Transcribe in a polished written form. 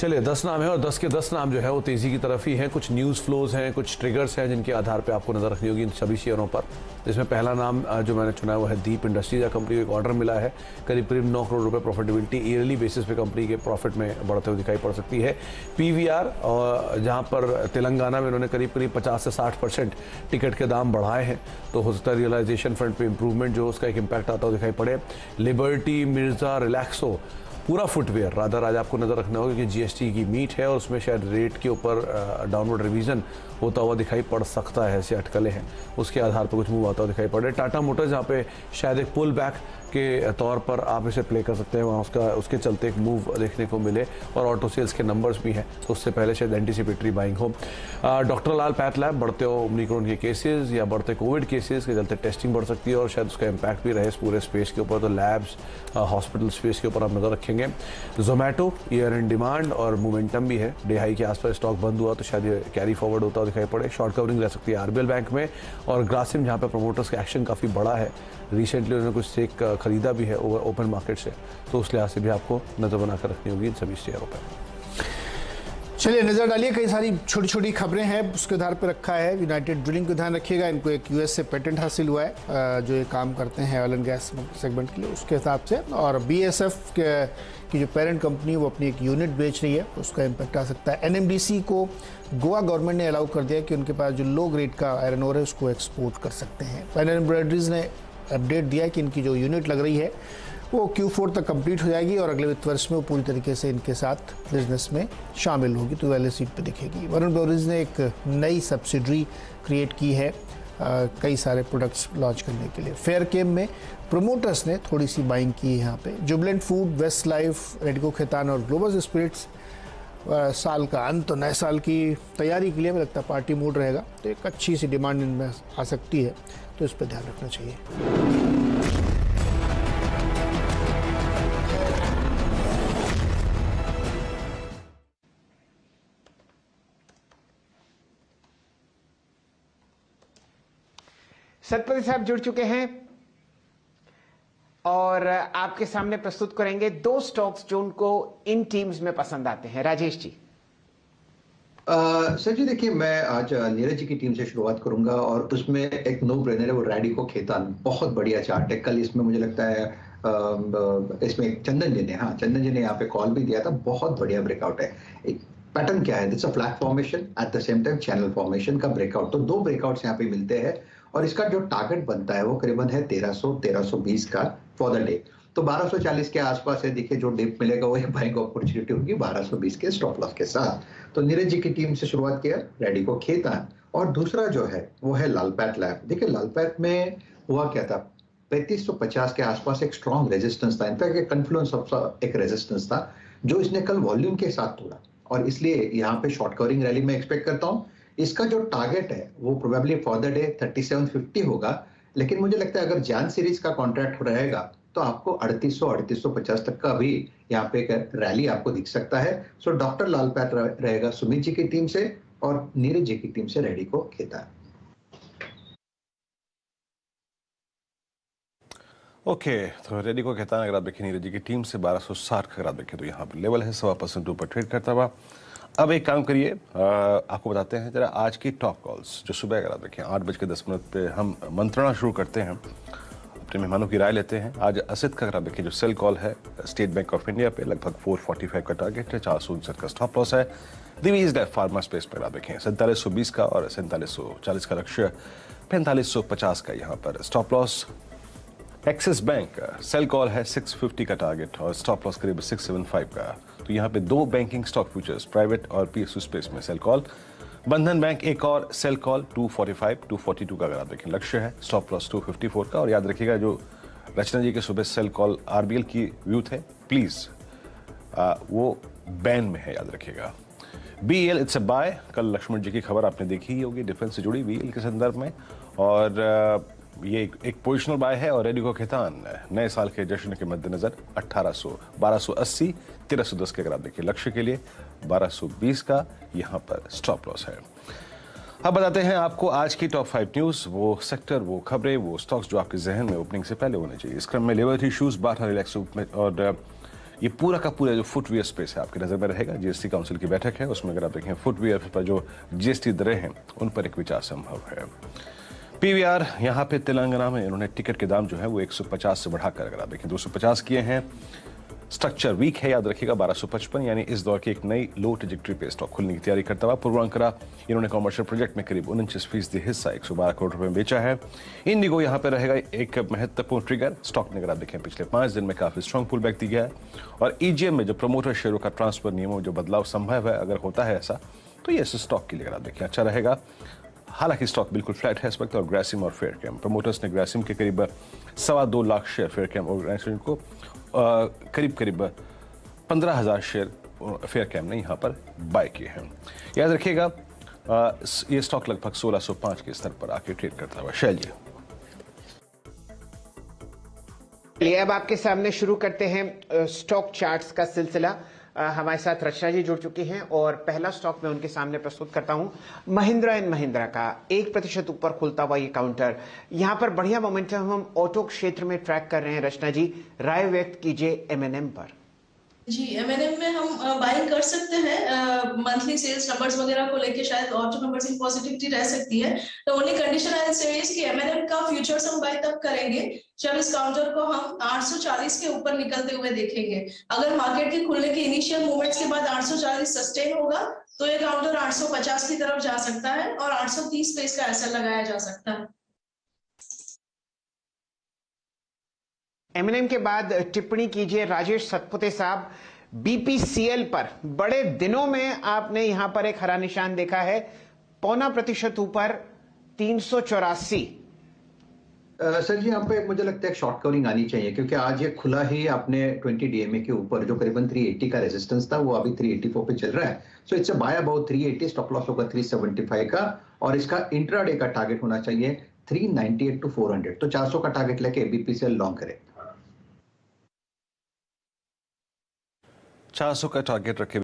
चलिए 10 नाम है और 10 के 10 नाम जो है वो तेज़ी की तरफ ही हैं। कुछ न्यूज़ फ्लोज हैं, कुछ ट्रिगर्स हैं जिनके आधार पे आपको नज़र रखनी होगी इन सभी शेयरों पर। जिसमें पहला नाम जो मैंने चुना है वो है दीप इंडस्ट्रीज। कंपनी को एक ऑर्डर मिला है, करीब करीब 9 करोड़ रुपए प्रॉफिटेबिलिटी ईयरली बेसिस पे कंपनी के प्रॉफिट में बढ़ते हुए दिखाई पड़ सकती है। PVR और जहाँ पर तेलंगाना में उन्होंने करीब करीब 50 से 60% टिकट के दाम बढ़ाए हैं, तो हो सकता है रियलाइजेशन फ्रंट पे इंप्रूवमेंट जो उसका एक इम्पैक्ट आता हुआ दिखाई पड़े। लिबर्टी, मिर्जा, रिलैक्सो, पूरा फुटवेयर रादर आज आपको नज़र रखना होगा कि GST की मीट है और उसमें शायद रेट के ऊपर डाउनवर्ड रिवीजन होता हुआ दिखाई पड़ सकता है। ऐसे अटकलें हैं, उसके आधार पर कुछ मूव आता हुआ दिखाई पड़ रहा है। टाटा मोटर्स जहाँ पे शायद एक पुल बैक के तौर पर आप इसे प्ले कर सकते हैं, वहाँ उसके चलते एक मूव देखने को मिले और ऑटो सेल्स के नंबर्स भी हैं, तो उससे पहले शायद एंटीसिपेटरी बाइंग हो। डॉक्टर लाल पैथ लैब, बढ़ते ओमिक्रॉन के केसेस या बढ़ते कोविड केसेस के चलते टेस्टिंग बढ़ सकती है और शायद उसका इम्पैक्ट भी रहे इस पूरे स्पेस के ऊपर, तो लैब्स हॉस्पिटल स्पेस के ऊपर आप नज़र रखेंगे। जोमेटो ईयर एंड डिमांड और मोमेंटम भी है, डे हाई के आसपास स्टॉक बंद हुआ तो शायद ये कैरी फॉरवर्ड होता दिखाई पड़े। शॉर्ट कवरिंग रह सकती है RBL बैंक में। और ग्रासिम जहाँ पे प्रमोटर्स का एक्शन काफ़ी बड़ा है, रिसेंटली उन्होंने कुछ स्टेक खरीदा भी है ओपन मार्केट से, तो उस लिहाज से भी आपको नज़र बनाकर रखनी होगी इन सभी शेयरों पर। चलिए नजर डालिए, कई सारी छोटी छोटी खबरें हैं उसके आधार पर रखा है। यूनाइटेड ड्रिलिंग को ध्यान रखिएगा, इनको एक US से पेटेंट हासिल हुआ है जो ये काम करते हैं ऑयल एंड गैस सेगमेंट के लिए, उसके हिसाब से। और BSF की जो पेरेंट कंपनी वो अपनी एक यूनिट बेच रही है, उसका इम्पैक्ट आ सकता है। NMDC को गोवा गवर्नमेंट ने अलाउ कर दिया कि उनके पास जो लो ग्रेड का आयरन ओर है उसको एक्सपोर्ट कर सकते हैं। पैनल एम्ब्रॉयडरीज ने अपडेट दिया कि इनकी जो यूनिट लग रही है वो Q4 तक कंप्लीट हो जाएगी और अगले वित्त वर्ष में वो पूरी तरीके से इनके साथ बिजनेस में शामिल होगी, तो बैलेंस शीट पे दिखेगी। वरुण ब्रोवरीज ने एक नई सब्सिडरी क्रिएट की है कई सारे प्रोडक्ट्स लॉन्च करने के लिए। फेयरकेम में प्रोमोटर्स ने थोड़ी सी बाइंग की है यहाँ पे। Jubilant Food, West Life, Radico Khaitan और ग्लोबल स्पिरिट्स साल का अंत तो नए साल की तैयारी के लिए मुझे लगता है पार्टी मूड रहेगा, तो एक अच्छी सी डिमांड इनमें आ सकती है, तो इस पर ध्यान रखना चाहिए। सतपति साहब जुड़ चुके हैं और आपके सामने प्रस्तुत करेंगे 2 स्टॉक्स जो उनको इन टीम्स में पसंद आते हैं। राजेश जी। सर जी देखिए, मैं आज नीरज जी की टीम से शुरुआत करूंगा और उसमें एक नो ब्रेनर है, वो रेडिको खैतान। बहुत बढ़िया चार्ट है। कल इसमें मुझे लगता है इसमें चंदन जी ने यहाँ पे कॉल भी दिया था। बहुत बढ़िया ब्रेकआउट है। पैटर्न क्या है? It's a flat formation at the same time channel formation का ब्रेकआउट। तो 2 ब्रेकआउट्स यहाँ पे मिलते हैं और इसका जो टारगेट बनता है वो करीबन है 1300-1320 का फॉर द डे। तो 1240 के आसपास है। देखिए जो डिप मिलेगा वो एक बाइंग अपॉर्चुनिटी होगी 1220 के स्टॉप लॉस के साथ। तो नीरज जी की टीम से शुरुआत किया रेडिको खैतान। और दूसरा जो है वो है लालपैथ लैब। देखिए लालपैथ में हुआ क्या था, 3550 के आसपास एक स्ट्रॉन्ग रेजिस्टेंस था, इनफैक्ट एक कन्फ्लुएंस ऑफ एक रेजिस्टेंस था जो इसने कल वॉल्यूम के साथ तोड़ा और इसलिए यहाँ पे शॉर्ट कवरिंग रैली में एक्सपेक्ट करता हूँ। इसका जो टारगेट है वो प्रोबेबली फॉर द डे 3750 होगा, लेकिन मुझे लगता है अगर जान सीरीज का कॉन्ट्रैक्ट रहेगा तो आपको 3800-3850 तक का भी यहाँ पे एक रैली आपको दिख सकता है। सो डॉक्टर लाल पैथ रहेगा सुमित जी की टीम से और नीरज जी की टीम से रेडिको खैतान। ओके, तो रेडिको खैतान अगर आप देखें नीरज जी की टीम से 1260 का अगर आप देखें तो यहाँ पर लेवल है 1.25% ऊपर ट्रेड करता हुआ। अब एक काम करिए, आपको बताते हैं जरा आज की टॉप कॉल्स जो सुबह अगर आप देखें 8:10 पे हम मंत्रणा शुरू करते हैं, अपने मेहमानों की राय लेते हैं। आज असित का अगर आप देखें जो सेल कॉल है स्टेट बैंक ऑफ इंडिया पे लगभग 445 का टारगेट है, 459 का स्टॉप लॉस है। दिवीज फार्मा स्पेस पर आप देखें 4720 का और 4740 का लक्ष्य, 4550 का यहाँ पर stop loss. Axis Bank sell call है 650 का टारगेट और स्टॉप लॉस करीब 675 का। तो यहाँ पे 2 बैंकिंग स्टॉक फ्यूचर्स प्राइवेट और PSU स्पेस में सेल कॉल। बंधन बैंक एक और सेल कॉल 245-242 का अगर आप देखें लक्ष्य है, स्टॉप लॉस 254 का। और याद रखिएगा जो रचना जी के सुबह सेल कॉल RBL की व्यू थे प्लीज वो बैन में है, याद रखिएगा। BEL it's a buy. कल लक्ष्मण जी की खबर आपने देखी ही होगी डिफेंस से जुड़ी BEL के संदर्भ में, और ये एक पोजिशनल बाय है। और रेडिको खैतान नए साल के जश्न के मद्देनजर 1280 1310 के अगर आप देखिए लक्ष्य के लिए, 1220 का यहाँ पर स्टॉप लॉस है। अब बताते हैं आपको आज की टॉप 5 न्यूज, वो सेक्टर, वो खबरें, वो स्टॉक्स जो आपके जहन में ओपनिंग से पहले होने चाहिए। इस क्रम में लिबर्टी शूज 12 रिलैक्स और ये पूरा का पूरा जो फुटवियर स्पेस है आपकी नज़र में रहेगा। जीएसटी काउंसिल की बैठक है, उसमें अगर आप देखें फुटवियर पर जो जीएसटी दरें हैं उन पर एक विचार संभव है। पीवीआर यहाँ पे तेलंगाना में इन्होंने टिकट के दाम जो है वो 150 से बढ़ाकर अगर आप देखें 250 किए हैं। स्ट्रक्चर वीक है, याद रखिएगा 1255, यानी इस दौर की एक नई लो ट्रेजेक्टरी पे स्टॉक खुलने की तैयारी करता हुआ। पूर्वांकरा इन्होंने कॉमर्शियल प्रोजेक्ट में करीब 49% हिस्सा 112 करोड़ रुपए में बेचा है। इंडिगो यहाँ पे रहेगा एक महत्वपूर्ण ट्रिगर। स्टॉक ने अगर आप देखें पिछले 5 दिन में काफी स्ट्रॉन्ग पुल बैक दिया है और ईजीएम में जो प्रमोटर शेयरों का ट्रांसफर नियमों में जो बदलाव संभव है, अगर होता है ऐसा तो ये इस स्टॉक के लिए अगर आप देखें अच्छा रहेगा। हालांकि स्टॉक बिल्कुल फ्लैट है इस वक्त। और ग्रासिम और फेयरकैम, प्रमोटर्स ने ग्रासिम के करीब 2.25 लाख शेयर, फेयरकैम ऑर्गेनाइजेशन को करीब 15,000 शेयर फेयरकैम ने यहाँ पर बाय किए हैं। याद रखिएगा ये स्टॉक लगभग 1605 के स्तर पर आके ट्रेड करता हुआ। शैल जी, चलिए अब आपके सामने शुरू करते हैं स्टॉक चार्ट्स का सिलसिला। हमारे साथ रचना जी जुड़ चुकी हैं और पहला स्टॉक मैं उनके सामने प्रस्तुत करता हूं, महिंद्रा एंड महिंद्रा का 1% ऊपर खुलता हुआ ये काउंटर। यहां पर बढ़िया मोमेंटम हम ऑटो क्षेत्र में ट्रैक कर रहे हैं। रचना जी, राय व्यक्त कीजिए एमएनएम पर। जी, एमएनएम में हम बाइंग कर सकते हैं। मंथली सेल्स नंबर्स वगैरह को लेके शायद ऑटो नंबर्स की पॉजिटिविटी रह सकती है। तो ओनली कंडीशन आई से इज कि एमएनएम का फ्यूचर्स हम बाय तब करेंगे जब इस काउंटर को हम 840 के ऊपर निकलते हुए देखेंगे। अगर मार्केट के खुलने के इनिशियल मूवमेंट्स के बाद 840 सस्टेन होगा तो ये काउंटर 850 की तरफ जा सकता है और 830 पे इसका असर लगाया जा सकता है। एमएनएम के बाद टिप्पणी कीजिए राजेश सतपुते साहब। बीपीसीएल पर बड़े दिनों में आपने यहां पर एक हरा निशान देखा है, 0.25% ऊपर 384। सर जी, यहाँ पे मुझे लगता है शॉर्ट कवरिंग आनी चाहिए क्योंकि आज ये खुला ही आपने 20 डीएमए के ऊपर जो करीबन 380 का रेजिस्टेंस था वो अभी 384 पे चल रहा है। So it's by about 380, stop loss होगा 375 का और इसका इंट्राडे का टारगेट होना चाहिए 398 to 400। तो 400 का टारगेट लेके बीपीसीएल लॉन्ग करे। 400 का टारगेट रखे